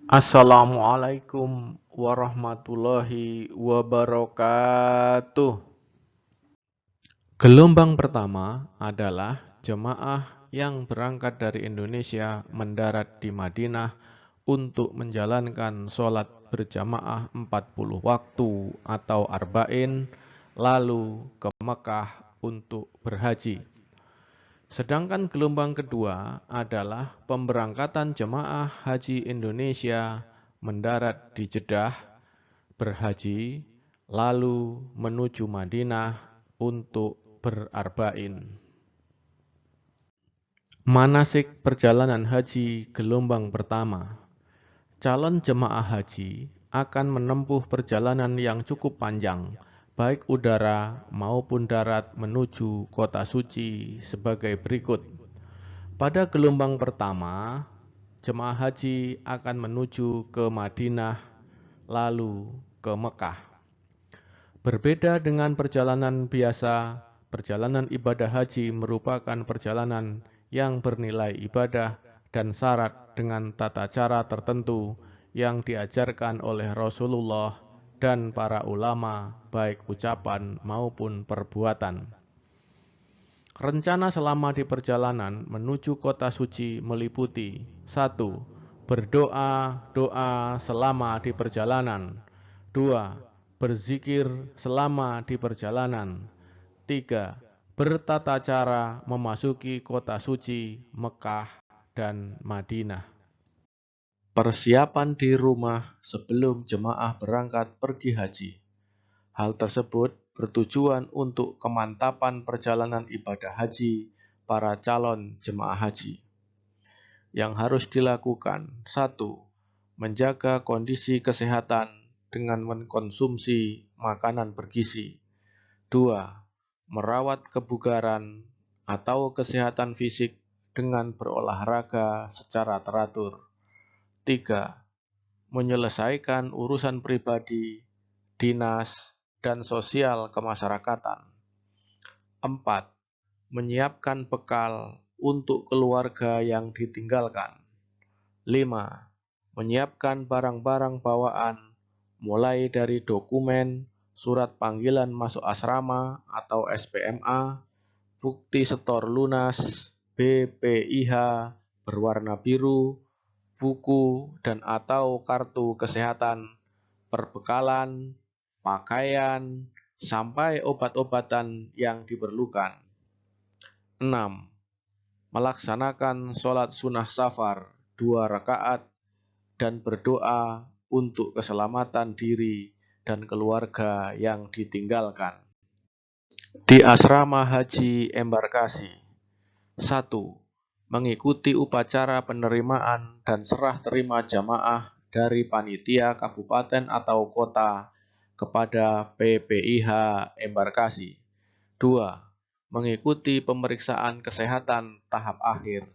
Assalamualaikum warahmatullahi wabarakatuh. Gelombang pertama adalah jemaah yang berangkat dari Indonesia mendarat di Madinah untuk menjalankan sholat berjamaah 40 waktu atau arba'in, lalu ke Mekah untuk berhaji. Sedangkan gelombang kedua adalah pemberangkatan jemaah haji Indonesia mendarat di Jeddah, berhaji, lalu menuju Madinah untuk berarba'in. Manasik perjalanan haji gelombang pertama. Calon jemaah haji akan menempuh perjalanan yang cukup panjang, baik udara maupun darat menuju kota suci sebagai berikut. Pada gelombang pertama, jemaah haji akan menuju ke Madinah, lalu ke Mekah. Berbeda dengan perjalanan biasa, perjalanan ibadah haji merupakan perjalanan yang bernilai ibadah dan syarat dengan tata cara tertentu yang diajarkan oleh Rasulullah dan para ulama, baik ucapan maupun perbuatan. Rencana selama di perjalanan menuju kota suci meliputi 1. Berdoa selama di perjalanan. 2. Berzikir selama di perjalanan. 3. Bertata cara memasuki kota suci Mekah dan Madinah. Persiapan di rumah sebelum jemaah berangkat pergi haji. Hal tersebut bertujuan untuk kemantapan perjalanan ibadah haji para calon jemaah haji. Yang harus dilakukan: 1. Menjaga kondisi kesehatan dengan mengkonsumsi makanan bergizi. 2. Merawat kebugaran atau kesehatan fisik dengan berolahraga secara teratur. 3. Menyelesaikan urusan pribadi, dinas, dan sosial kemasyarakatan. 4. Menyiapkan bekal untuk keluarga yang ditinggalkan. 5. Menyiapkan barang-barang bawaan, mulai dari dokumen, surat panggilan masuk asrama atau SPMA, bukti setor lunas, BPIH berwarna biru, buku dan atau kartu kesehatan, perbekalan, pakaian, sampai obat-obatan yang diperlukan. 6. Melaksanakan sholat sunnah safar 2 rakaat dan berdoa untuk keselamatan diri dan keluarga yang ditinggalkan. Di asrama haji embarkasi. 1. Mengikuti upacara penerimaan dan serah terima jamaah dari panitia kabupaten atau kota kepada PPIH embarkasi. 2. Mengikuti pemeriksaan kesehatan tahap akhir.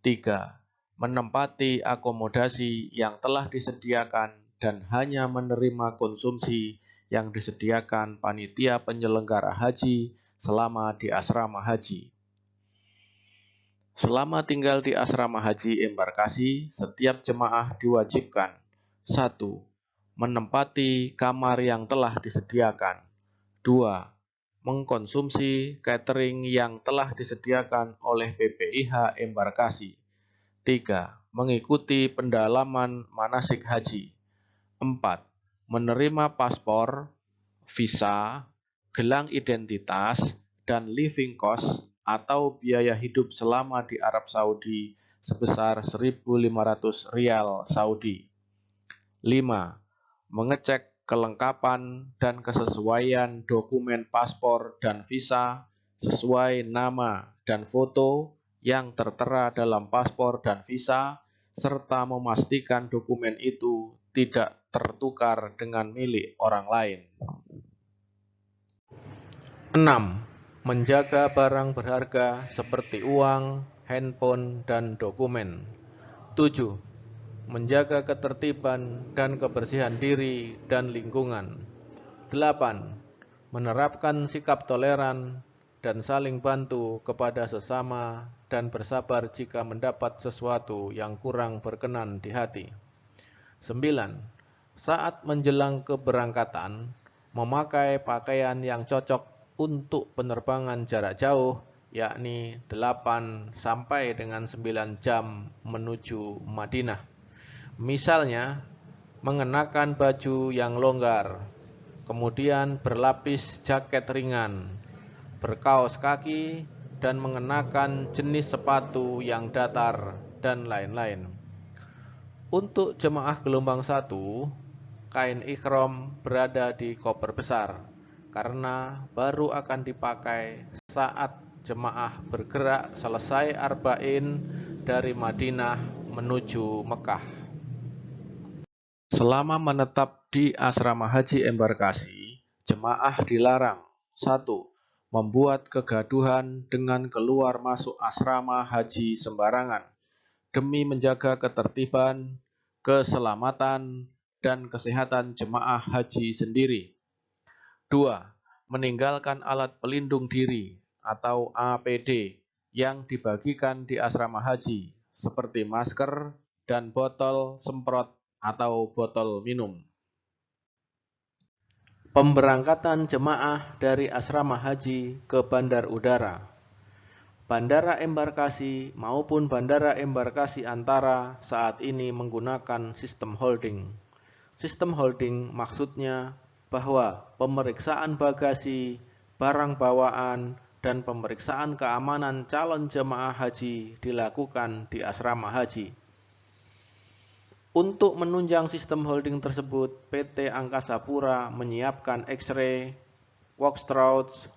3. Menempati akomodasi yang telah disediakan dan hanya menerima konsumsi yang disediakan panitia penyelenggara haji selama di asrama haji. Selama tinggal di asrama haji embarkasi, setiap jemaah diwajibkan: 1. Menempati kamar yang telah disediakan. 2. Mengkonsumsi catering yang telah disediakan oleh PPIH embarkasi. 3. Mengikuti pendalaman manasik haji. 4. Menerima paspor, visa, gelang identitas, dan living cost atau biaya hidup selama di Arab Saudi sebesar 1.500 rial Saudi. 5. Mengecek kelengkapan dan kesesuaian dokumen paspor dan visa sesuai nama dan foto yang tertera dalam paspor dan visa, serta memastikan dokumen itu tidak tertukar dengan milik orang lain. 6. Menjaga barang berharga seperti uang, handphone, dan dokumen. 7. Menjaga ketertiban dan kebersihan diri dan lingkungan. 8. Menerapkan sikap toleran dan saling bantu kepada sesama dan bersabar jika mendapat sesuatu yang kurang berkenan di hati. 9. Saat menjelang keberangkatan, memakai pakaian yang cocok untuk penerbangan jarak jauh, yakni 8 sampai dengan 9 jam menuju Madinah. Misalnya, mengenakan baju yang longgar, kemudian berlapis jaket ringan, berkaos kaki, dan mengenakan jenis sepatu yang datar, dan lain-lain. Untuk jemaah gelombang 1, kain ikhram berada di koper besar, karena baru akan dipakai saat jemaah bergerak selesai arba'in dari Madinah menuju Mekah. Selama menetap di asrama haji embarkasi, jemaah dilarang 1. Membuat kegaduhan dengan keluar masuk asrama haji sembarangan demi menjaga ketertiban, keselamatan, dan kesehatan jemaah haji sendiri. 2. Meninggalkan alat pelindung diri atau APD yang dibagikan di asrama haji, seperti masker dan botol semprot atau botol minum. Pemberangkatan jemaah dari asrama haji ke bandar udara. Bandara embarkasi maupun bandara embarkasi antara saat ini menggunakan sistem holding. Sistem holding maksudnya bahwa pemeriksaan bagasi, barang bawaan, dan pemeriksaan keamanan calon jemaah haji dilakukan di asrama haji. Untuk menunjang sistem holding tersebut, PT Angkasa Pura menyiapkan X-ray, walkthroughs,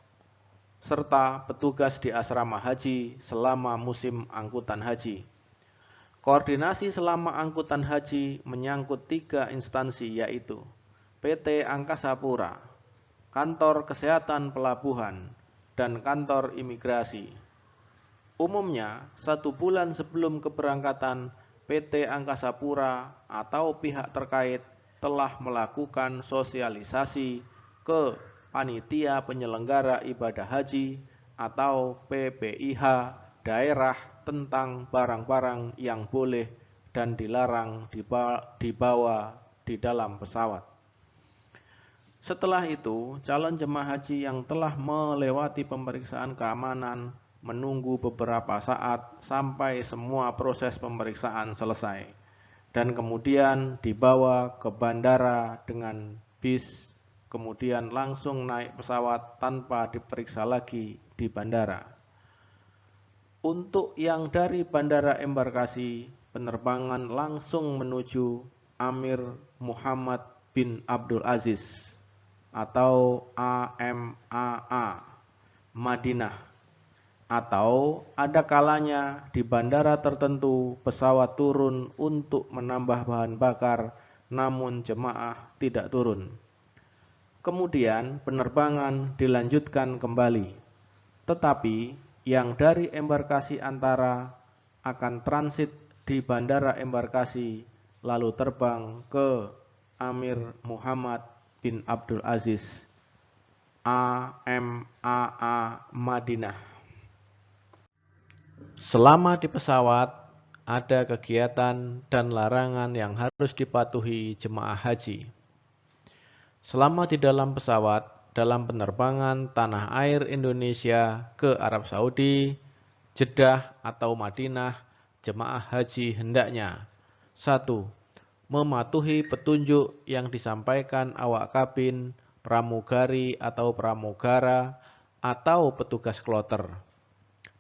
serta petugas di asrama haji selama musim angkutan haji. Koordinasi selama angkutan haji menyangkut 3 instansi, yaitu PT Angkasa Pura, Kantor Kesehatan Pelabuhan, dan Kantor Imigrasi. Umumnya, 1 bulan sebelum keberangkatan, PT Angkasa Pura atau pihak terkait telah melakukan sosialisasi ke Panitia Penyelenggara Ibadah Haji atau PPIH daerah tentang barang-barang yang boleh dan dilarang dibawa di dalam pesawat. Setelah itu, calon jemaah haji yang telah melewati pemeriksaan keamanan menunggu beberapa saat sampai semua proses pemeriksaan selesai, dan kemudian dibawa ke bandara dengan bis, kemudian langsung naik pesawat tanpa diperiksa lagi di bandara. Untuk yang dari bandara embarkasi, penerbangan langsung menuju Amir Muhammad bin Abdul Aziz atau AMAA Madinah, atau ada kalanya di bandara tertentu pesawat turun untuk menambah bahan bakar, namun jemaah tidak turun. Kemudian penerbangan dilanjutkan kembali, tetapi yang dari embarkasi antara akan transit di bandara embarkasi lalu terbang ke Amir Muhammad bin Abdul Aziz AMAA Madinah. Selama di pesawat ada kegiatan dan larangan yang harus dipatuhi jemaah haji. Selama di dalam pesawat, dalam penerbangan tanah air Indonesia ke Arab Saudi, Jeddah atau Madinah, jemaah haji hendaknya 1. Mematuhi petunjuk yang disampaikan awak kabin, pramugari atau pramugara, atau petugas kloter.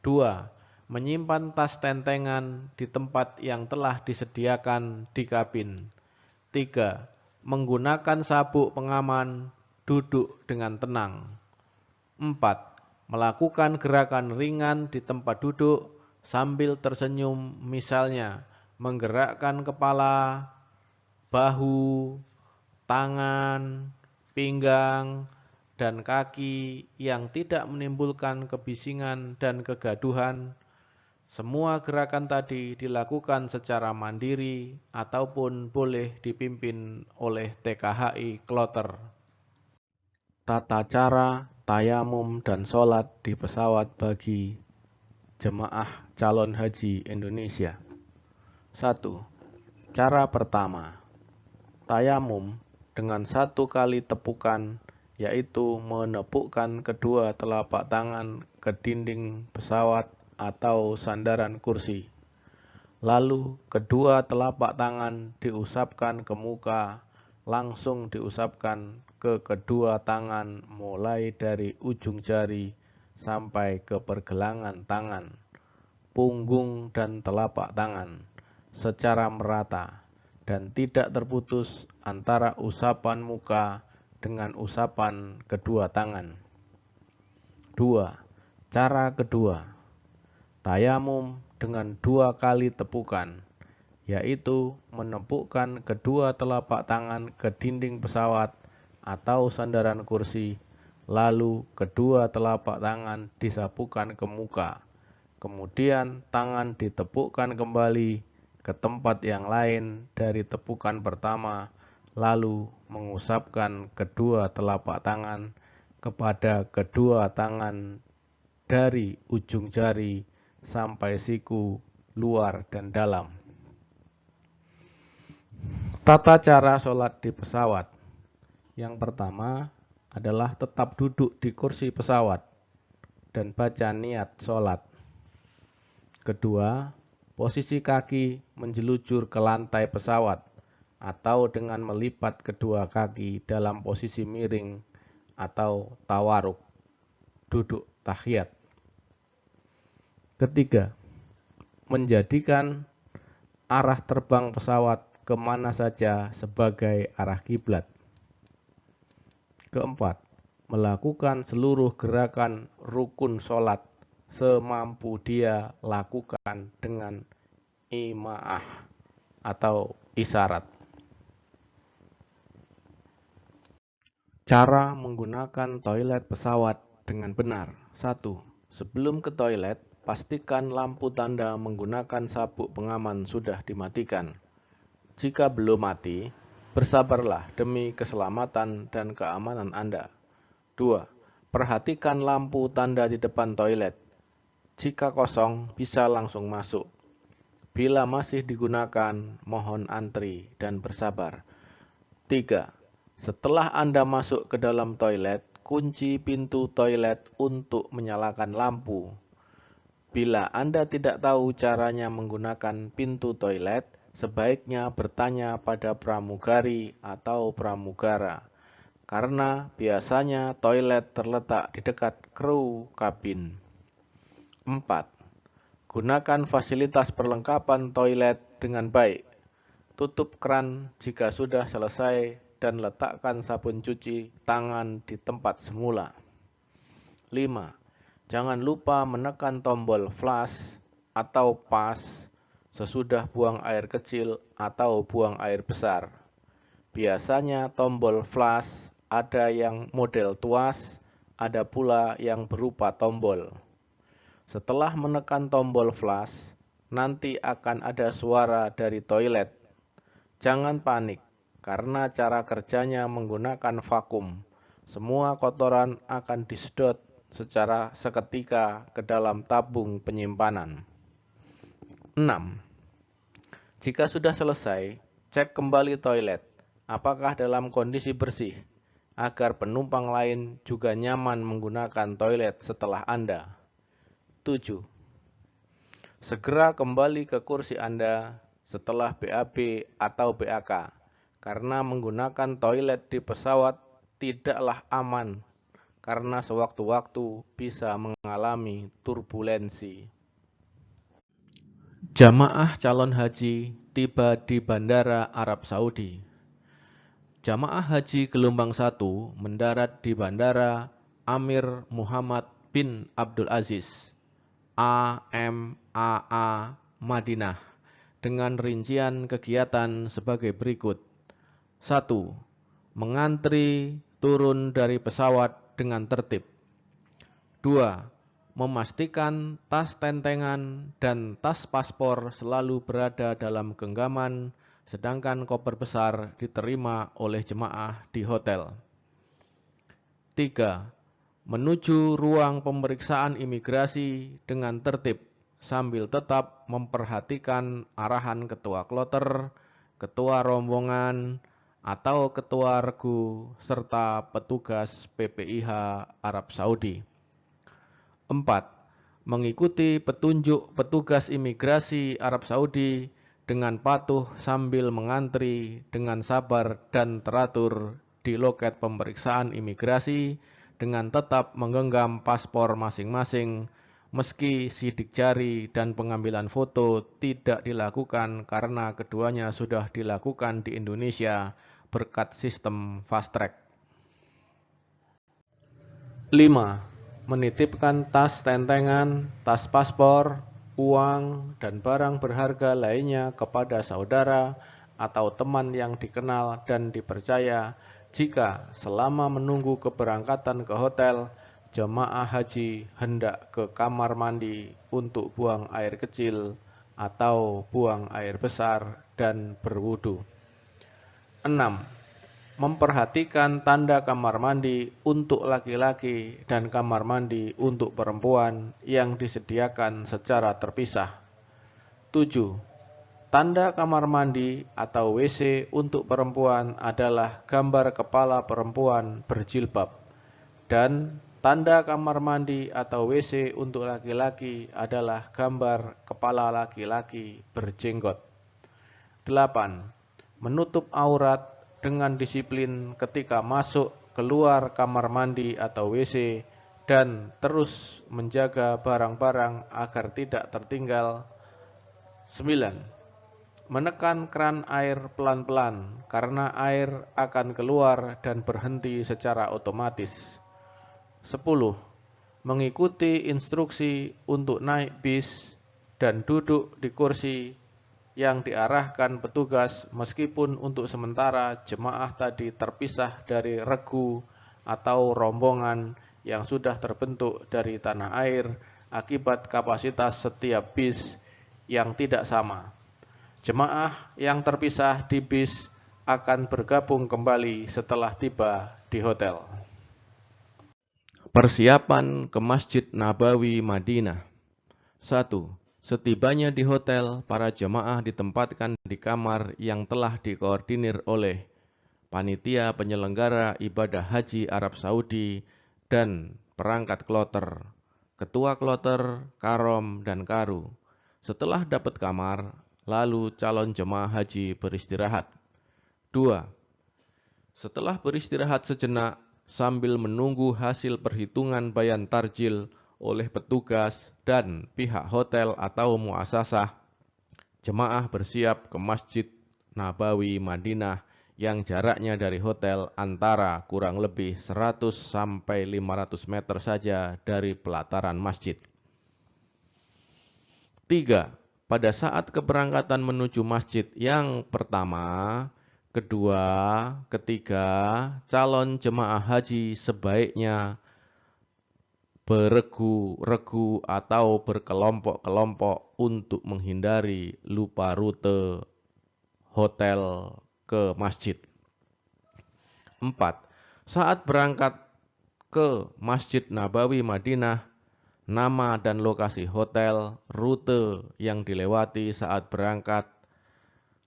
2. Menyimpan tas tentengan di tempat yang telah disediakan di kabin. 3. Menggunakan sabuk pengaman, duduk dengan tenang. 4. Melakukan gerakan ringan di tempat duduk sambil tersenyum, misalnya menggerakkan kepala, bahu, tangan, pinggang, dan kaki yang tidak menimbulkan kebisingan dan kegaduhan. Semua gerakan tadi dilakukan secara mandiri ataupun boleh dipimpin oleh TKHI kloter. Tata cara tayamum dan sholat di pesawat bagi jemaah calon haji Indonesia. 1. Cara pertama, Tayamum dengan 1 kali tepukan, yaitu menepukkan kedua telapak tangan ke dinding pesawat atau sandaran kursi. Lalu kedua telapak tangan diusapkan ke muka, langsung diusapkan ke kedua tangan mulai dari ujung jari sampai ke pergelangan tangan, punggung dan telapak tangan secara merata dan tidak terputus antara usapan muka dengan usapan kedua tangan. 2. Cara kedua, tayamum dengan 2 kali tepukan, yaitu menepukkan kedua telapak tangan ke dinding pesawat atau sandaran kursi, lalu kedua telapak tangan disapukan ke muka, kemudian tangan ditepukkan kembali ke tempat yang lain dari tepukan pertama, lalu mengusapkan kedua telapak tangan kepada kedua tangan dari ujung jari sampai siku luar dan dalam. Tata cara sholat di pesawat. Yang pertama adalah tetap duduk di kursi pesawat dan baca niat sholat. Kedua, posisi kaki menjelujur ke lantai pesawat atau dengan melipat kedua kaki dalam posisi miring atau tawaruk, duduk tahiyat. Ketiga, menjadikan arah terbang pesawat kemana saja sebagai arah kiblat. Keempat, melakukan seluruh gerakan rukun sholat semampu dia lakukan dengan ima'ah atau isyarat. Cara menggunakan toilet pesawat dengan benar. 1. Sebelum ke toilet, pastikan lampu tanda menggunakan sabuk pengaman sudah dimatikan. Jika belum mati, bersabarlah demi keselamatan dan keamanan Anda. 2. Perhatikan lampu tanda di depan toilet. Jika kosong, bisa langsung masuk. Bila masih digunakan, mohon antri dan bersabar. 3. Setelah Anda masuk ke dalam toilet, kunci pintu toilet untuk menyalakan lampu. Bila Anda tidak tahu caranya menggunakan pintu toilet, sebaiknya bertanya pada pramugari atau pramugara, karena biasanya toilet terletak di dekat kru kabin. 4. Gunakan fasilitas perlengkapan toilet dengan baik. Tutup keran jika sudah selesai dan letakkan sabun cuci tangan di tempat semula. 5. Jangan lupa menekan tombol flush atau pas sesudah buang air kecil atau buang air besar. Biasanya tombol flush ada yang model tuas, ada pula yang berupa tombol. Setelah menekan tombol flush, nanti akan ada suara dari toilet. Jangan panik, karena cara kerjanya menggunakan vakum. Semua kotoran akan disedot secara seketika ke dalam tabung penyimpanan. 6. Jika sudah selesai, cek kembali toilet, apakah dalam kondisi bersih, agar penumpang lain juga nyaman menggunakan toilet setelah Anda. 7. Segera kembali ke kursi Anda setelah BAB atau BAK, karena menggunakan toilet di pesawat tidaklah aman, karena sewaktu-waktu bisa mengalami turbulensi. Jamaah calon haji tiba di Bandara Arab Saudi. Jamaah haji gelombang 1 mendarat di Bandara Amir Muhammad bin Abdul Aziz, AMAA, Madinah, dengan rincian kegiatan sebagai berikut. 1. Mengantri turun dari pesawat dengan tertib. 2. Memastikan tas tentengan dan tas paspor selalu berada dalam genggaman, sedangkan koper besar diterima oleh jemaah di hotel. 3. Menuju ruang pemeriksaan imigrasi dengan tertib, sambil tetap memperhatikan arahan ketua kloter, ketua rombongan, atau ketua regu serta petugas PPIH Arab Saudi. 4. Mengikuti petunjuk petugas imigrasi Arab Saudi dengan patuh sambil mengantri dengan sabar dan teratur di loket pemeriksaan imigrasi dengan tetap menggenggam paspor masing-masing meski sidik jari dan pengambilan foto tidak dilakukan karena keduanya sudah dilakukan di Indonesia berkat sistem fast track. 5. Menitipkan tas tentengan, tas paspor, uang, dan barang berharga lainnya kepada saudara atau teman yang dikenal dan dipercaya jika selama menunggu keberangkatan ke hotel, jemaah haji hendak ke kamar mandi untuk buang air kecil atau buang air besar dan berwudu. 6. Memperhatikan tanda kamar mandi untuk laki-laki dan kamar mandi untuk perempuan yang disediakan secara terpisah. 7. Tanda kamar mandi atau WC untuk perempuan adalah gambar kepala perempuan berjilbab, dan tanda kamar mandi atau WC untuk laki-laki adalah gambar kepala laki-laki berjenggot. 8. Menutup aurat dengan disiplin ketika masuk keluar kamar mandi atau WC dan terus menjaga barang-barang agar tidak tertinggal. 9. Menekan keran air pelan-pelan karena air akan keluar dan berhenti secara otomatis. 10. Mengikuti instruksi untuk naik bis dan duduk di kursi yang diarahkan petugas meskipun untuk sementara jemaah tadi terpisah dari regu atau rombongan yang sudah terbentuk dari tanah air akibat kapasitas setiap bis yang tidak sama. Jemaah yang terpisah di bis akan bergabung kembali setelah tiba di hotel. Persiapan ke Masjid Nabawi Madinah. 1. Setibanya di hotel, para jemaah ditempatkan di kamar yang telah dikoordinir oleh panitia penyelenggara ibadah haji Arab Saudi dan perangkat kloter, ketua kloter, karom, dan karu. Setelah dapat kamar, lalu calon jemaah haji beristirahat. 2. Setelah beristirahat sejenak, sambil menunggu hasil perhitungan bayan tarjil oleh petugas dan pihak hotel atau muasasah, jemaah bersiap ke Masjid Nabawi Madinah yang jaraknya dari hotel antara kurang lebih 100 sampai 500 meter saja dari pelataran masjid. 3. Pada saat keberangkatan menuju masjid yang pertama, kedua, ketiga, calon jemaah haji sebaiknya beregu-regu atau berkelompok-kelompok untuk menghindari lupa rute hotel ke masjid. 4. Saat berangkat ke Masjid Nabawi Madinah, nama dan lokasi hotel, rute yang dilewati saat berangkat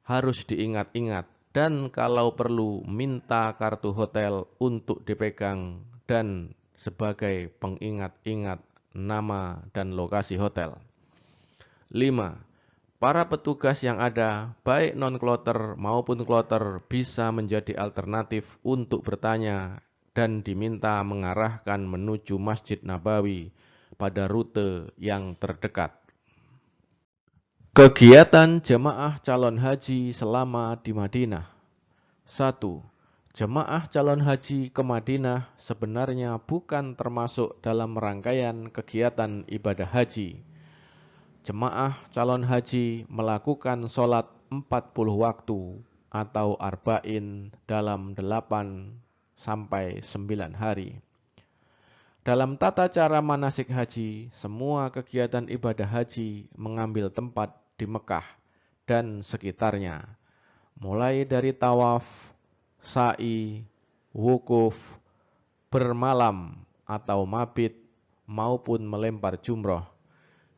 harus diingat-ingat dan kalau perlu minta kartu hotel untuk dipegang dan sebagai pengingat-ingat nama dan lokasi hotel. 5. Para petugas yang ada, baik non-kloter maupun kloter, bisa menjadi alternatif untuk bertanya dan diminta mengarahkan menuju Masjid Nabawi pada rute yang terdekat. Kegiatan jemaah calon haji selama di Madinah. 1. Jemaah calon haji ke Madinah sebenarnya bukan termasuk dalam rangkaian kegiatan ibadah haji. Jemaah calon haji melakukan sholat 40 waktu atau arba'in dalam 8 sampai 9 hari. Dalam tata cara manasik haji, semua kegiatan ibadah haji mengambil tempat di Mekah dan sekitarnya, mulai dari tawaf, sa'i, wukuf, bermalam atau mabit, maupun melempar jumroh.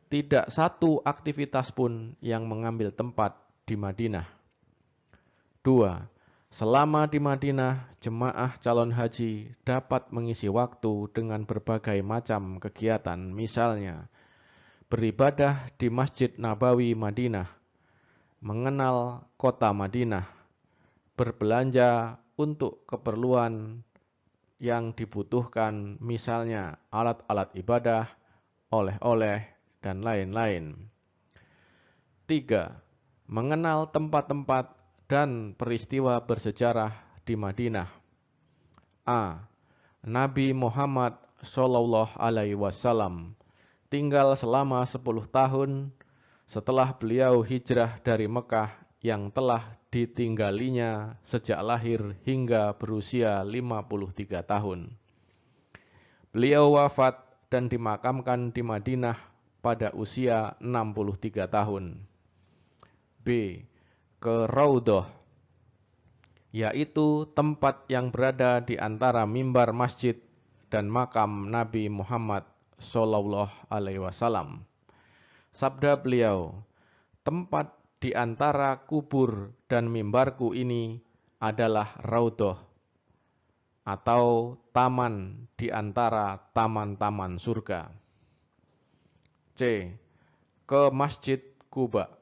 Tidak satu aktivitas pun yang mengambil tempat di Madinah. 2. Selama di Madinah, jemaah calon haji dapat mengisi waktu dengan berbagai macam kegiatan, misalnya beribadah di Masjid Nabawi Madinah, mengenal kota Madinah, berbelanja untuk keperluan yang dibutuhkan, misalnya alat-alat ibadah, oleh-oleh, dan lain-lain. 3. Mengenal tempat-tempat dan peristiwa bersejarah di Madinah. A. Nabi Muhammad Shallallahu Alaihi Wasallam tinggal selama 10 tahun setelah beliau hijrah dari Mekah yang telah ditinggalinya sejak lahir hingga berusia 53 tahun. Beliau wafat dan dimakamkan di Madinah pada usia 63 tahun. B. Ke Raudhah, yaitu tempat yang berada di antara mimbar masjid dan makam Nabi Muhammad Shallallahu Alaihi Wasallam. Sabda beliau, tempat di antara kubur dan mimbarku ini adalah Raudhah, atau taman di antara taman-taman surga. C. Ke Masjid Quba,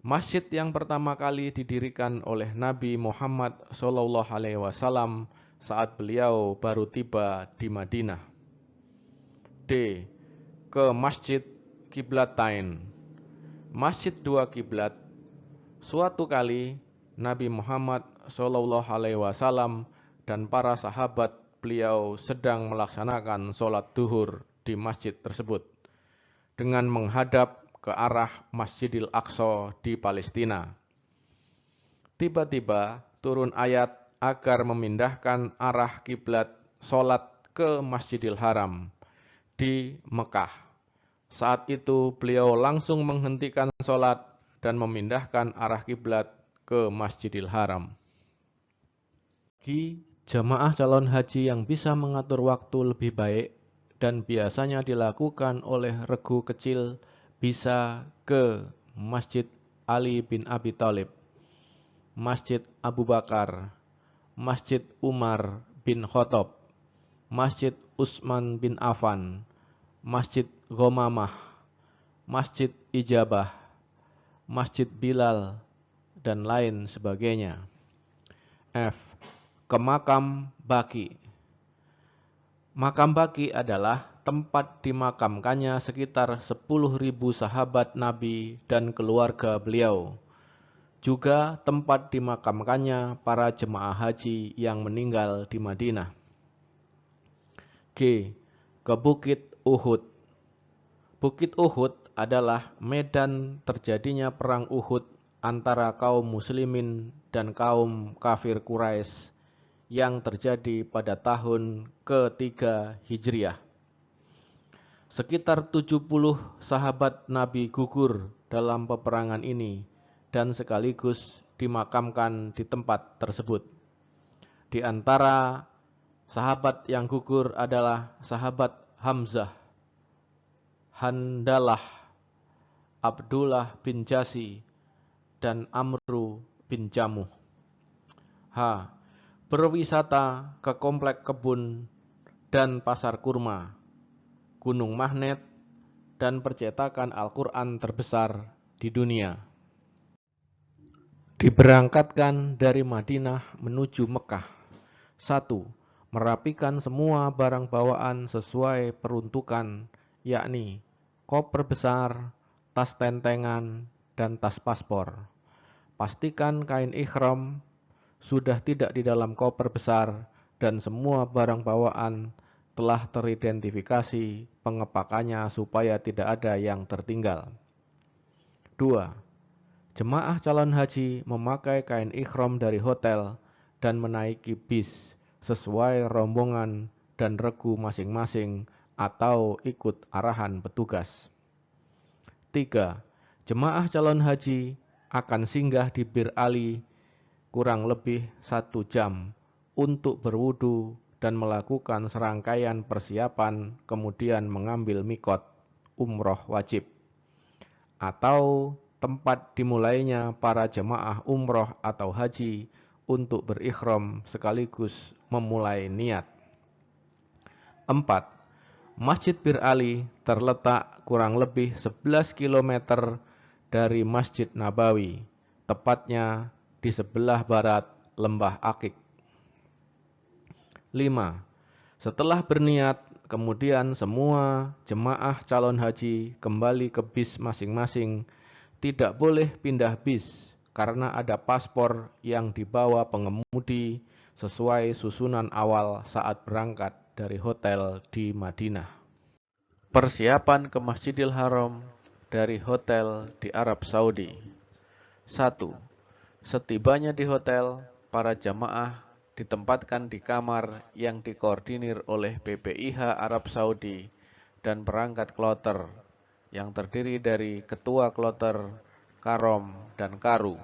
masjid yang pertama kali didirikan oleh Nabi Muhammad SAW saat beliau baru tiba di Madinah. D. Ke Masjid Qiblatain, masjid dua kiblat. Suatu kali Nabi Muhammad SAW dan para sahabat beliau sedang melaksanakan sholat duhur di masjid tersebut dengan menghadap ke arah Masjidil Aqsa di Palestina. Tiba-tiba turun ayat agar memindahkan arah kiblat sholat ke Masjidil Haram di Mekah. Saat itu beliau langsung menghentikan sholat dan memindahkan arah kiblat ke Masjidil Haram. Bagi jamaah calon haji yang bisa mengatur waktu lebih baik dan biasanya dilakukan oleh regu kecil, bisa ke Masjid Ali bin Abi Thalib, Masjid Abu Bakar, Masjid Umar bin Khattab, Masjid Utsman bin Affan, Masjid Ghamamah, Masjid Ijabah, Masjid Bilal, dan lain sebagainya. F. Ke Makam Baqi. Makam Baqi adalah tempat dimakamkannya sekitar 10.000 sahabat Nabi dan keluarga beliau. Juga tempat dimakamkannya para jemaah haji yang meninggal di Madinah. G. Ke Bukit Uhud. Bukit Uhud adalah medan terjadinya perang Uhud antara kaum muslimin dan kaum kafir Quraisy yang terjadi pada tahun ke-3 Hijriah. Sekitar 70 sahabat Nabi gugur dalam peperangan ini dan sekaligus dimakamkan di tempat tersebut. Di antara sahabat yang gugur adalah sahabat Hamzah, Handalah, Abdullah bin Jasi, dan Amru bin Jamuh. H. Berwisata ke komplek kebun dan pasar kurma, gunung magnet, dan percetakan Al-Quran terbesar di dunia. Diberangkatkan dari Madinah menuju Mekah. 1. Merapikan semua barang bawaan sesuai peruntukan, yakni koper besar, tas tentengan, dan tas paspor. Pastikan kain ihram sudah tidak di dalam koper besar dan semua barang bawaan telah teridentifikasi pengepakannya supaya tidak ada yang tertinggal. 2. Jemaah calon haji memakai kain ihram dari hotel dan menaiki bis sesuai rombongan dan regu masing-masing atau ikut arahan petugas. 3. Jemaah calon haji akan singgah di Bir Ali kurang lebih 1 jam untuk berwudu dan melakukan serangkaian persiapan, kemudian mengambil mikot umroh wajib atau tempat dimulainya para jemaah umroh atau haji untuk berikhram sekaligus memulai niat. 4. Masjid Bir Ali terletak kurang lebih 11 km dari Masjid Nabawi, tepatnya di sebelah barat Lembah Akik. 5. Setelah berniat, kemudian semua jemaah calon haji kembali ke bis masing-masing. Tidak boleh pindah bis karena ada paspor yang dibawa pengemudi sesuai susunan awal saat berangkat dari hotel di Madinah. Persiapan ke Masjidil Haram dari hotel di Arab Saudi. 1. Setibanya di hotel, para jamaah ditempatkan di kamar yang dikoordinir oleh PPIH Arab Saudi dan perangkat kloter yang terdiri dari ketua kloter, karom, dan karu.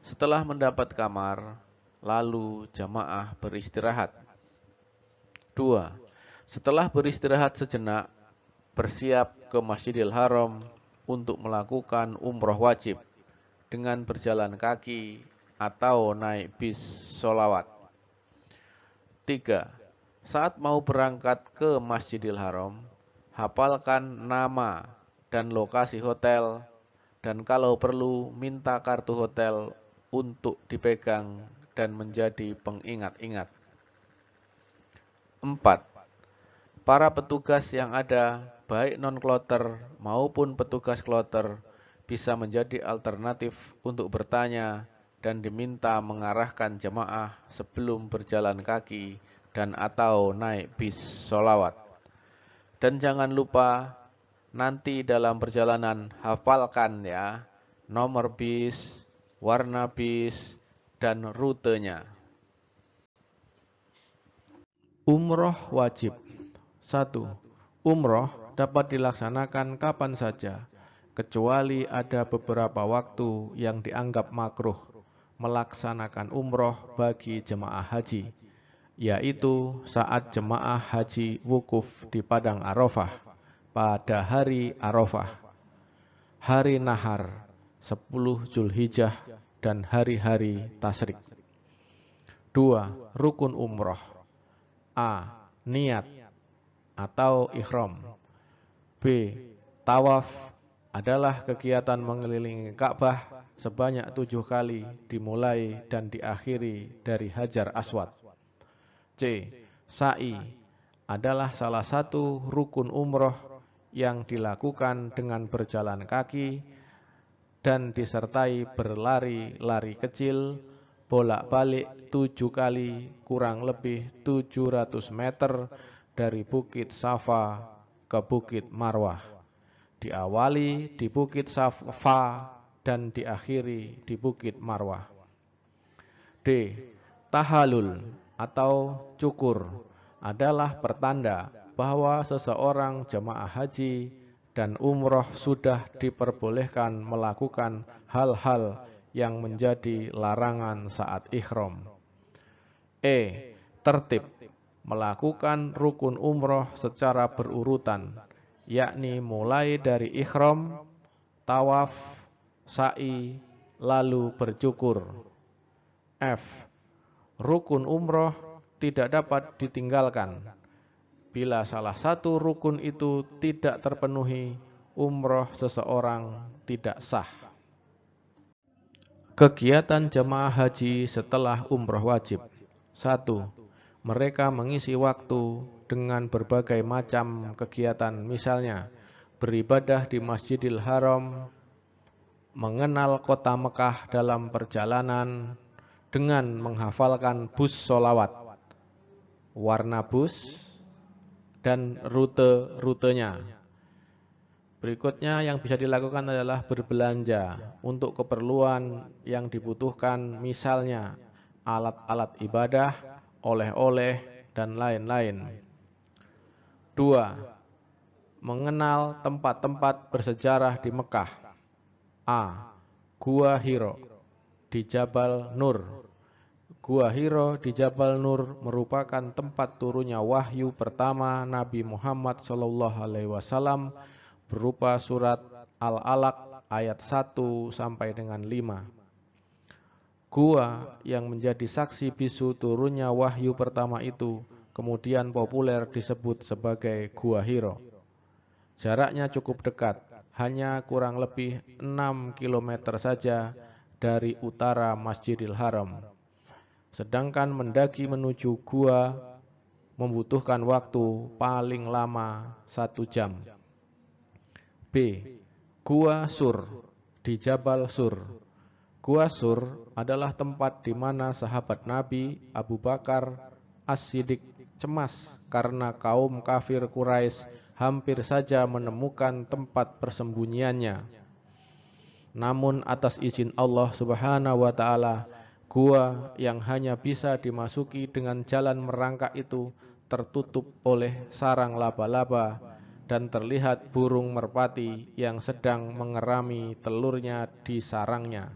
Setelah mendapat kamar, lalu jamaah beristirahat. 2. Setelah beristirahat sejenak, bersiap ke Masjidil Haram untuk melakukan umroh wajib dengan berjalan kaki atau naik bis sholawat. 3. Saat mau berangkat ke Masjidil Haram, hafalkan nama dan lokasi hotel, dan kalau perlu minta kartu hotel untuk dipegang dan menjadi pengingat-ingat. 4. Para petugas yang ada, baik non-kloter maupun petugas kloter, bisa menjadi alternatif untuk bertanya dan diminta mengarahkan jemaah sebelum berjalan kaki dan atau naik bis sholawat. Dan jangan lupa, nanti dalam perjalanan hafalkan ya, nomor bis, warna bis, dan rutenya. Umroh wajib. 1. Umroh dapat dilaksanakan kapan saja, kecuali ada beberapa waktu yang dianggap makruh melaksanakan umroh bagi jemaah haji, yaitu saat jemaah haji wukuf di Padang Arafah pada hari Arafah, hari Nahar, 10 Zulhijjah, dan hari-hari Tasyrik. 2. Rukun umroh. A. Niat atau ikhram. B. Tawaf adalah kegiatan mengelilingi Ka'bah sebanyak 7 kali dimulai dan diakhiri dari Hajar Aswad. C. Sa'i adalah salah satu rukun umroh yang dilakukan dengan berjalan kaki dan disertai berlari-lari kecil bolak-balik 7 kali kurang lebih 700 meter dari Bukit Safa ke Bukit Marwah. Diawali di Bukit Safa dan diakhiri di Bukit Marwah. D. Tahallul atau cukur adalah pertanda bahwa seseorang jemaah haji dan umroh sudah diperbolehkan melakukan hal-hal yang menjadi larangan saat ikhram. E. Tertib melakukan rukun umroh secara berurutan, yakni mulai dari ikhram, tawaf, sa'i, lalu bercukur. F. Rukun umroh tidak dapat ditinggalkan. Bila salah satu rukun itu tidak terpenuhi, umroh seseorang tidak sah. Kegiatan jemaah haji setelah umroh wajib. 1. Mereka mengisi waktu dengan berbagai macam kegiatan, misalnya beribadah di Masjidil Haram, mengenal kota Mekah dalam perjalanan dengan menghafalkan bus sholawat, warna bus, dan rute-rutenya. Berikutnya yang bisa dilakukan adalah berbelanja untuk keperluan yang dibutuhkan, misalnya alat-alat ibadah, oleh-oleh, dan lain-lain. 2. Mengenal tempat-tempat bersejarah di Mekah. A. Gua Hiro di Jabal Nur. Gua Hiro di Jabal Nur merupakan tempat turunnya wahyu pertama Nabi Muhammad SAW berupa surat Al-Alaq ayat 1 sampai dengan 5. Gua yang menjadi saksi bisu turunnya wahyu pertama itu kemudian populer disebut sebagai Gua Hiro. Jaraknya cukup dekat, hanya kurang lebih 6 km saja dari utara Masjidil Haram. Sedangkan mendaki menuju gua membutuhkan waktu paling lama 1 jam. B. Gua Sur di Jabal Sur. Gua Sur adalah tempat di mana sahabat Nabi Abu Bakar As-Siddiq cemas karena kaum kafir Quraisy hampir saja menemukan tempat persembunyiannya. Namun atas izin Allah Subhanahu wa taala, gua yang hanya bisa dimasuki dengan jalan merangkak itu tertutup oleh sarang laba-laba dan terlihat burung merpati yang sedang mengerami telurnya di sarangnya.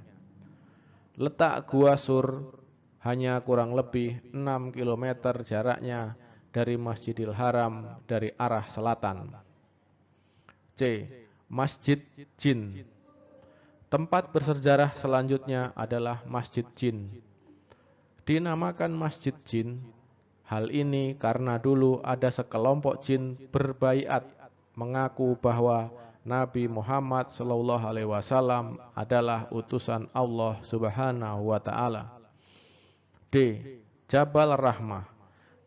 Letak Gua Sur hanya kurang lebih 6 km jaraknya dari Masjidil Haram dari arah selatan. C. Masjid Jin. Tempat bersejarah selanjutnya adalah Masjid Jin. Dinamakan Masjid Jin, hal ini karena dulu ada sekelompok jin berbaiat mengaku bahwa Nabi Muhammad SAW adalah utusan Allah Subhanahu wa taala. D. Jabal Rahmah.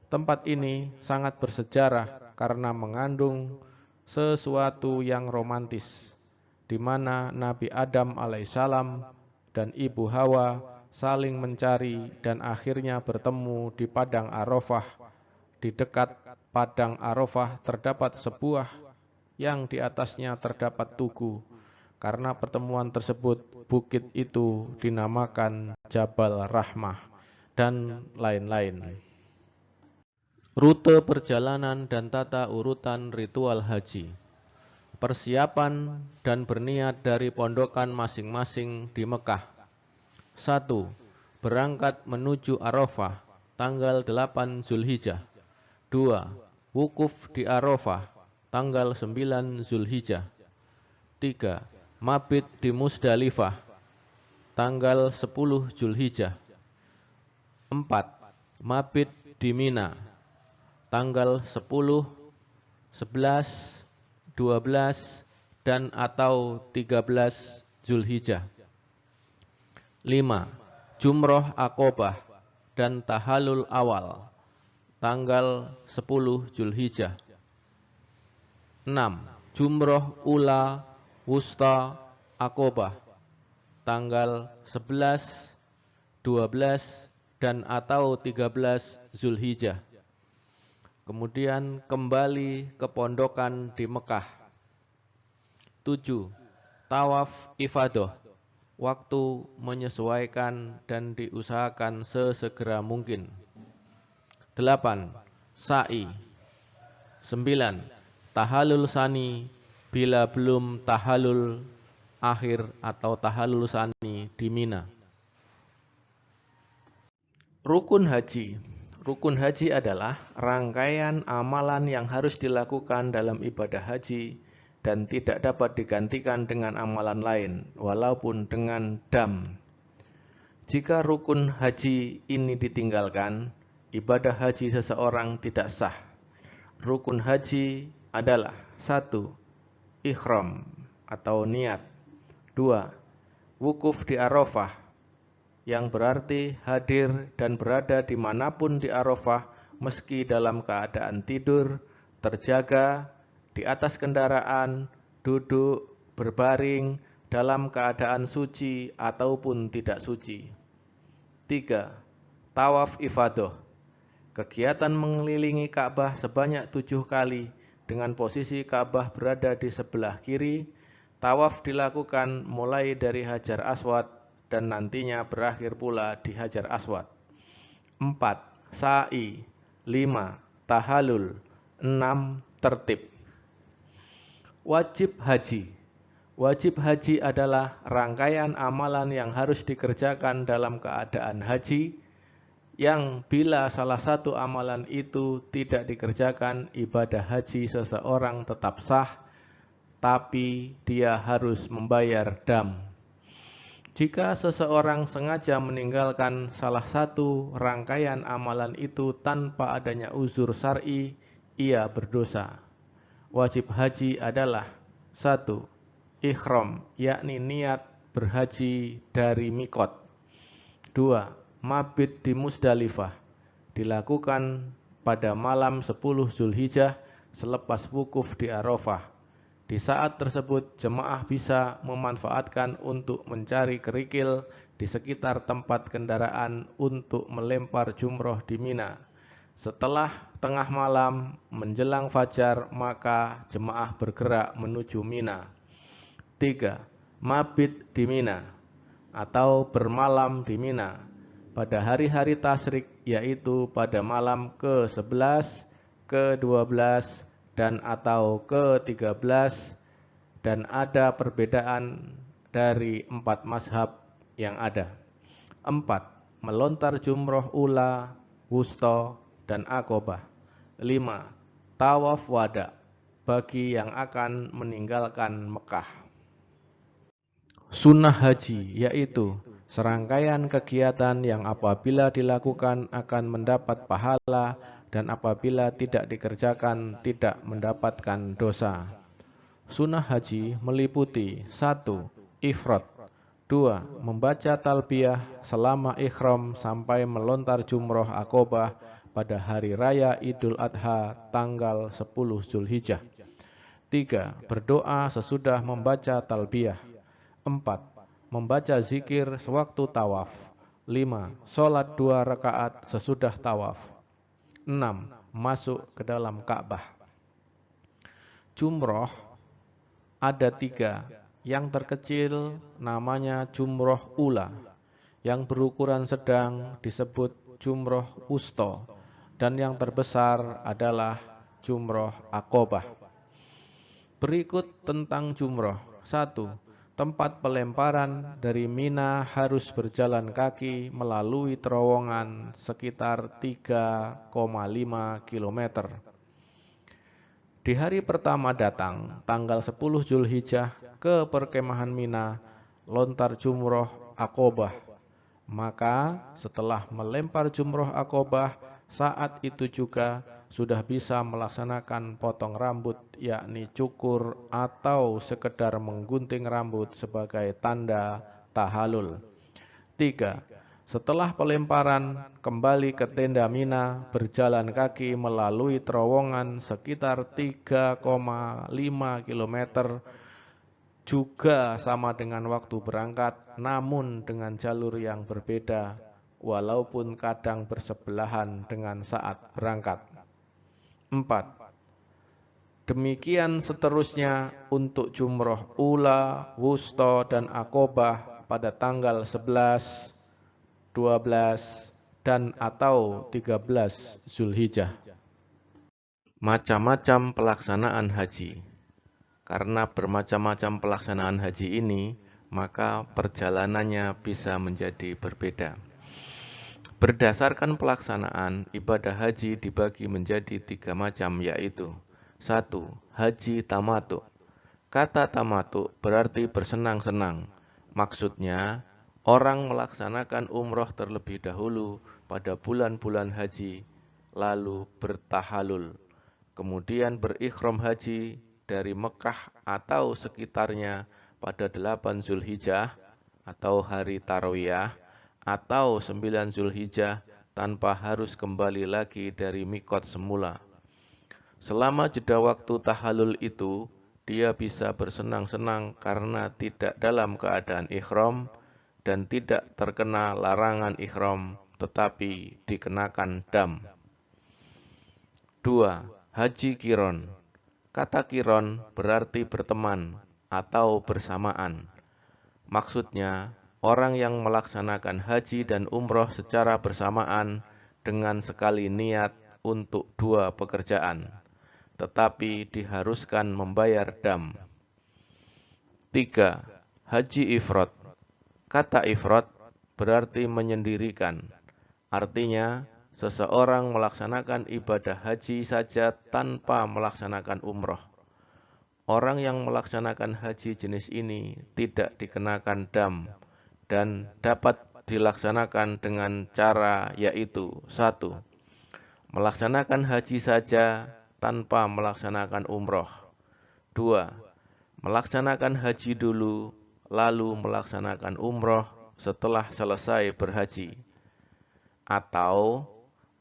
Tempat ini sangat bersejarah karena mengandung sesuatu yang romantis, di mana Nabi Adam alaihissalam dan Ibu Hawa saling mencari dan akhirnya bertemu di Padang Arafah. Di dekat Padang Arafah terdapat sebuah yang di atasnya terdapat tugu. Karena pertemuan tersebut, bukit itu dinamakan Jabal Rahmah dan lain-lain. Rute perjalanan dan tata urutan ritual haji. Persiapan dan berniat dari pondokan masing-masing di Mekah. 1. Berangkat menuju Arafah, tanggal 8 Zulhijjah. 2. Wukuf di Arafah, tanggal 9 Zulhijjah. 3. Mabit di Musdalifah, tanggal 10 Zulhijjah. 4. Mabit di Mina, tanggal 10, 11, 12, dan atau 13 Zulhijjah. 5. Jumroh Aqobah dan Tahallul Awal, tanggal 10 Zulhijjah. 6. Jumroh Ula Wusta Aqobah, tanggal 11, 12, dan atau 13 Zulhijjah. Kemudian kembali ke pondokan di Mekah. 7. Tawaf ifadah, waktu menyesuaikan dan diusahakan sesegera mungkin. 8. Sa'i. 9. Tahallul sani bila belum tahallul akhir atau tahallul sani di Mina. Rukun haji. Rukun haji adalah rangkaian amalan yang harus dilakukan dalam ibadah haji dan tidak dapat digantikan dengan amalan lain, walaupun dengan dam. Jika rukun haji ini ditinggalkan, ibadah haji seseorang tidak sah. Rukun haji adalah 1. Ihram atau niat. 2. Wukuf di Arafah, yang berarti hadir dan berada dimanapun di Arafah meski dalam keadaan tidur, terjaga, di atas kendaraan, duduk, berbaring, dalam keadaan suci ataupun tidak suci. 3. Tawaf ifadah, kegiatan mengelilingi Ka'bah sebanyak 7 kali dengan posisi Ka'bah berada di sebelah kiri. Tawaf dilakukan mulai dari Hajar Aswad dan nantinya berakhir pula di Hajar Aswad. 4. Sa'i. 5. Tahallul. 6. Tertib. Wajib haji. Wajib haji adalah rangkaian amalan yang harus dikerjakan dalam keadaan haji, yang bila salah satu amalan itu tidak dikerjakan, ibadah haji seseorang tetap sah, tapi dia harus membayar dam. Jika seseorang sengaja meninggalkan salah satu rangkaian amalan itu tanpa adanya uzur syar'i, ia berdosa. Wajib haji adalah 1. Ihram, yakni niat berhaji dari mikot. 2. Mabit di Musdalifah, dilakukan pada malam 10 Zulhijjah selepas wukuf di Arafah. Di saat tersebut, jemaah bisa memanfaatkan untuk mencari kerikil di sekitar tempat kendaraan untuk melempar jumroh di Mina. Setelah tengah malam menjelang fajar, maka jemaah bergerak menuju Mina. 3. Mabit di Mina atau bermalam di Mina pada hari-hari tasyrik, yaitu pada malam ke-11, ke-12, dan atau ke-13, dan ada perbedaan dari 4 mazhab yang ada. 4. Melontar jumroh ula, wusta, dan akobah. 5. Tawaf wada bagi yang akan meninggalkan Mekah. Sunnah haji, yaitu serangkaian kegiatan yang apabila dilakukan akan mendapat pahala dan apabila tidak dikerjakan tidak mendapatkan dosa. Sunnah haji meliputi 1. Ifrad. 2. Membaca talbiyah selama ikhram sampai melontar jumroh akobah pada hari raya Idul Adha tanggal 10 Zulhijjah. 3. Berdoa sesudah membaca talbiyah. 4. Membaca zikir sewaktu tawaf. 5. Sholat 2 rakaat sesudah tawaf. 6. Masuk ke dalam Ka'bah. Jumroh ada 3. Yang terkecil namanya jumroh ula, yang berukuran sedang disebut jumroh wusta, dan yang terbesar adalah jumroh akobah. Berikut tentang jumroh. 1. Tempat pelemparan dari Mina harus berjalan kaki melalui terowongan sekitar 3,5 km. Di hari pertama datang, tanggal 10 Zulhijjah, ke perkemahan Mina, lontar jumroh akobah. Maka setelah melempar jumroh akobah, saat itu juga sudah bisa melaksanakan potong rambut, yakni cukur atau sekedar menggunting rambut sebagai tanda tahallul. 3. Setelah pelemparan, kembali ke tenda Mina, berjalan kaki melalui terowongan sekitar 3,5 km, juga sama dengan waktu berangkat, namun dengan jalur yang berbeda, walaupun kadang bersebelahan dengan saat berangkat. 4. Demikian seterusnya untuk jumroh ula, wusta, dan akobah pada tanggal 11, 12, dan atau 13 Zulhijjah. Macam-macam pelaksanaan haji. Karena bermacam-macam pelaksanaan haji ini, maka perjalanannya bisa menjadi berbeda. Berdasarkan pelaksanaan, ibadah haji dibagi menjadi 3 macam, yaitu 1. Haji tamatu. Kata tamatu berarti bersenang-senang. Maksudnya, orang melaksanakan umroh terlebih dahulu pada bulan-bulan haji, lalu bertahalul, kemudian berikhram haji dari Mekah atau sekitarnya pada 8 Zulhijjah atau hari Tarwiyah, atau 9 Zulhijjah tanpa harus kembali lagi dari mikot semula. Selama jeda waktu tahallul itu, dia bisa bersenang-senang karena tidak dalam keadaan ikhram dan tidak terkena larangan ikhram, tetapi dikenakan dam. 2. Haji kiron. Kata kiron berarti berteman atau bersamaan. Maksudnya, orang yang melaksanakan haji dan umroh secara bersamaan dengan sekali niat untuk 2 pekerjaan, tetapi diharuskan membayar dam. 3. Haji ifrad. Kata ifrad berarti menyendirikan. Artinya, seseorang melaksanakan ibadah haji saja tanpa melaksanakan umroh. Orang yang melaksanakan haji jenis ini tidak dikenakan dam dan dapat dilaksanakan dengan cara yaitu 1. Melaksanakan haji saja tanpa melaksanakan umroh. 2. Melaksanakan haji dulu, lalu melaksanakan umroh setelah selesai berhaji. Atau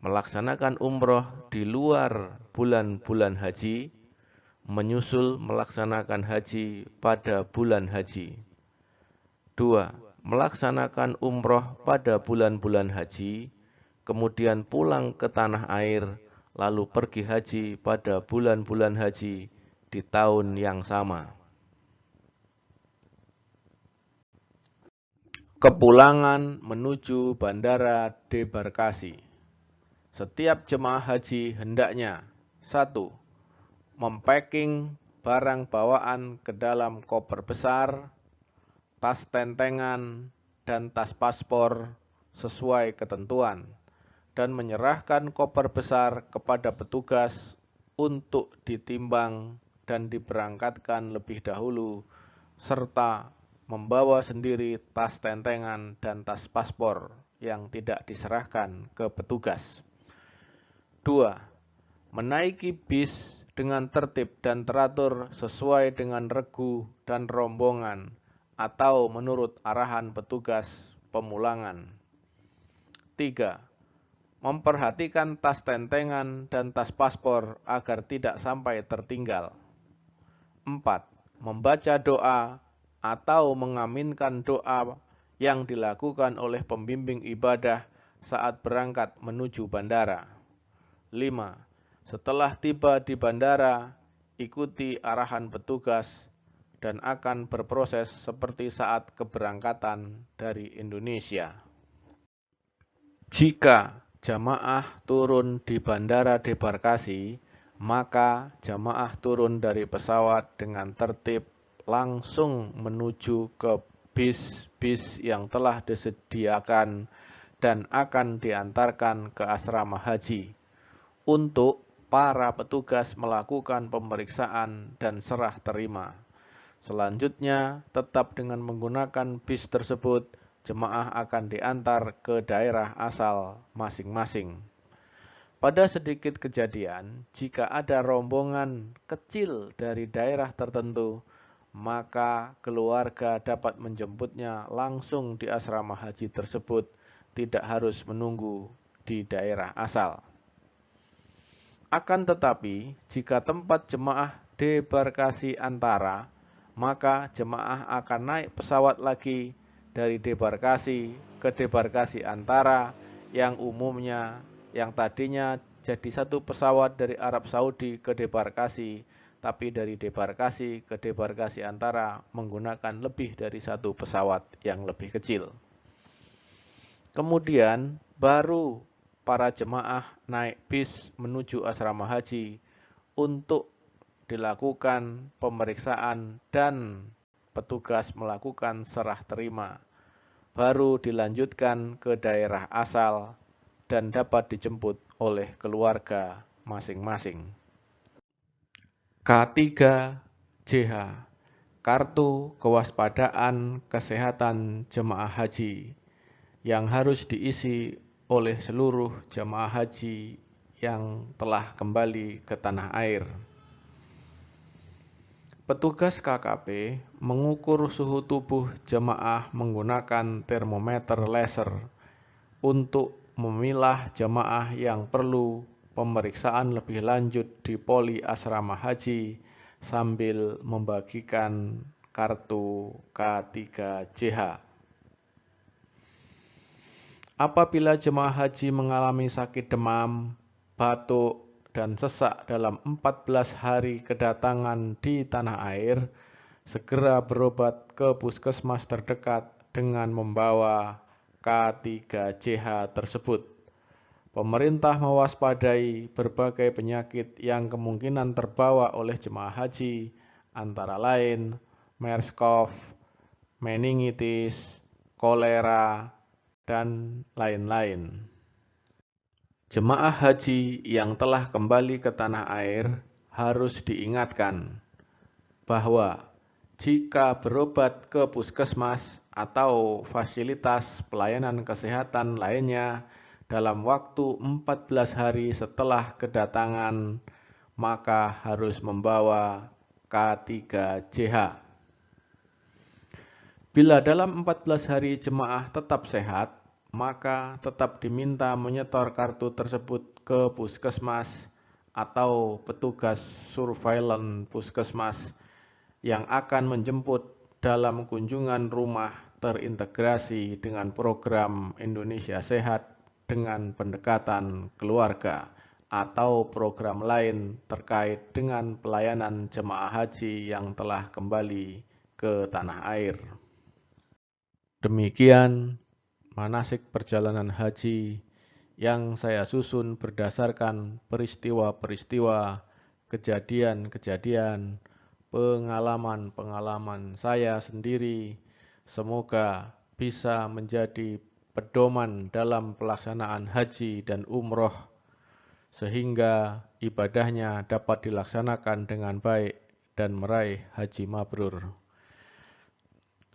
melaksanakan umroh di luar bulan-bulan haji, menyusul melaksanakan haji pada bulan haji. 2. Melaksanakan umroh pada bulan-bulan haji, kemudian pulang ke tanah air, lalu pergi haji pada bulan-bulan haji di tahun yang sama. Kepulangan menuju Bandara Debarkasi. Setiap jemaah haji hendaknya 1. Mempacking barang bawaan ke dalam koper besar, tas tentengan, dan tas paspor sesuai ketentuan, dan menyerahkan koper besar kepada petugas untuk ditimbang dan diberangkatkan lebih dahulu, serta membawa sendiri tas tentengan dan tas paspor yang tidak diserahkan ke petugas. 2. Menaiki bis dengan tertib dan teratur sesuai dengan regu dan rombongan atau menurut arahan petugas pemulangan. 3. Memperhatikan tas tentengan dan tas paspor agar tidak sampai tertinggal. 4. Membaca doa atau mengaminkan doa yang dilakukan oleh pembimbing ibadah saat berangkat menuju bandara. 5. Setelah tiba di bandara, ikuti arahan petugas dan akan berproses seperti saat keberangkatan dari Indonesia. Jika jamaah turun di Bandara Debarkasi, maka jamaah turun dari pesawat dengan tertib langsung menuju ke bis-bis yang telah disediakan dan akan diantarkan ke asrama haji untuk para petugas melakukan pemeriksaan dan serah terima. Selanjutnya, tetap dengan menggunakan bis tersebut, jemaah akan diantar ke daerah asal masing-masing. Pada sedikit kejadian, jika ada rombongan kecil dari daerah tertentu, maka keluarga dapat menjemputnya langsung di asrama haji tersebut, tidak harus menunggu di daerah asal. Akan tetapi, jika tempat jemaah debarkasi antara, maka jemaah akan naik pesawat lagi dari debarkasi ke debarkasi antara yang umumnya yang tadinya jadi satu pesawat dari Arab Saudi ke debarkasi, tapi dari debarkasi ke debarkasi antara menggunakan lebih dari satu pesawat yang lebih kecil. Kemudian baru para jemaah naik bis menuju asrama haji untuk dilakukan pemeriksaan dan petugas melakukan serah terima. Baru dilanjutkan ke daerah asal dan dapat dijemput oleh keluarga masing-masing. K3JH, Kartu Kewaspadaan Kesehatan Jemaah Haji, yang harus diisi oleh seluruh jemaah haji yang telah kembali ke tanah air. Petugas KKP mengukur suhu tubuh jemaah menggunakan termometer laser untuk memilah jemaah yang perlu pemeriksaan lebih lanjut di poli asrama haji sambil membagikan kartu K3JH. Apabila jemaah haji mengalami sakit demam, batuk, dan sesak dalam 14 hari kedatangan di tanah air, segera berobat ke puskesmas terdekat dengan membawa K3JH tersebut. Pemerintah mewaspadai berbagai penyakit yang kemungkinan terbawa oleh jemaah haji, antara lain MERS-CoV, meningitis, kolera, dan lain-lain. Jemaah haji yang telah kembali ke tanah air harus diingatkan bahwa jika berobat ke puskesmas atau fasilitas pelayanan kesehatan lainnya dalam waktu 14 hari setelah kedatangan, maka harus membawa K3JH. Bila dalam 14 hari jemaah tetap sehat, maka tetap diminta menyetor kartu tersebut ke puskesmas atau petugas surveillance puskesmas yang akan menjemput dalam kunjungan rumah terintegrasi dengan program Indonesia Sehat dengan pendekatan keluarga atau program lain terkait dengan pelayanan jemaah haji yang telah kembali ke tanah air. Demikian manasik perjalanan haji yang saya susun berdasarkan peristiwa-peristiwa, kejadian-kejadian, pengalaman-pengalaman saya sendiri. Semoga bisa menjadi pedoman dalam pelaksanaan haji dan umroh, sehingga ibadahnya dapat dilaksanakan dengan baik dan meraih haji mabrur.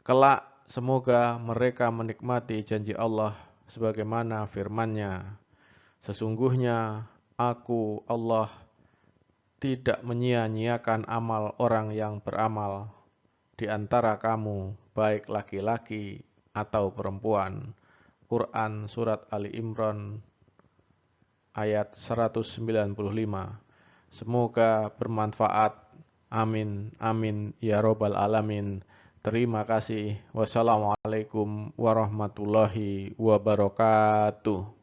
Kelak semoga mereka menikmati janji Allah sebagaimana firman-Nya. Sesungguhnya aku, Allah, tidak menyia-nyiakan amal orang yang beramal di antara kamu, baik laki-laki atau perempuan. Quran Surat Ali Imran ayat 195. Semoga bermanfaat. Amin, amin, ya robbal alamin. Terima kasih. Wassalamualaikum warahmatullahi wabarakatuh.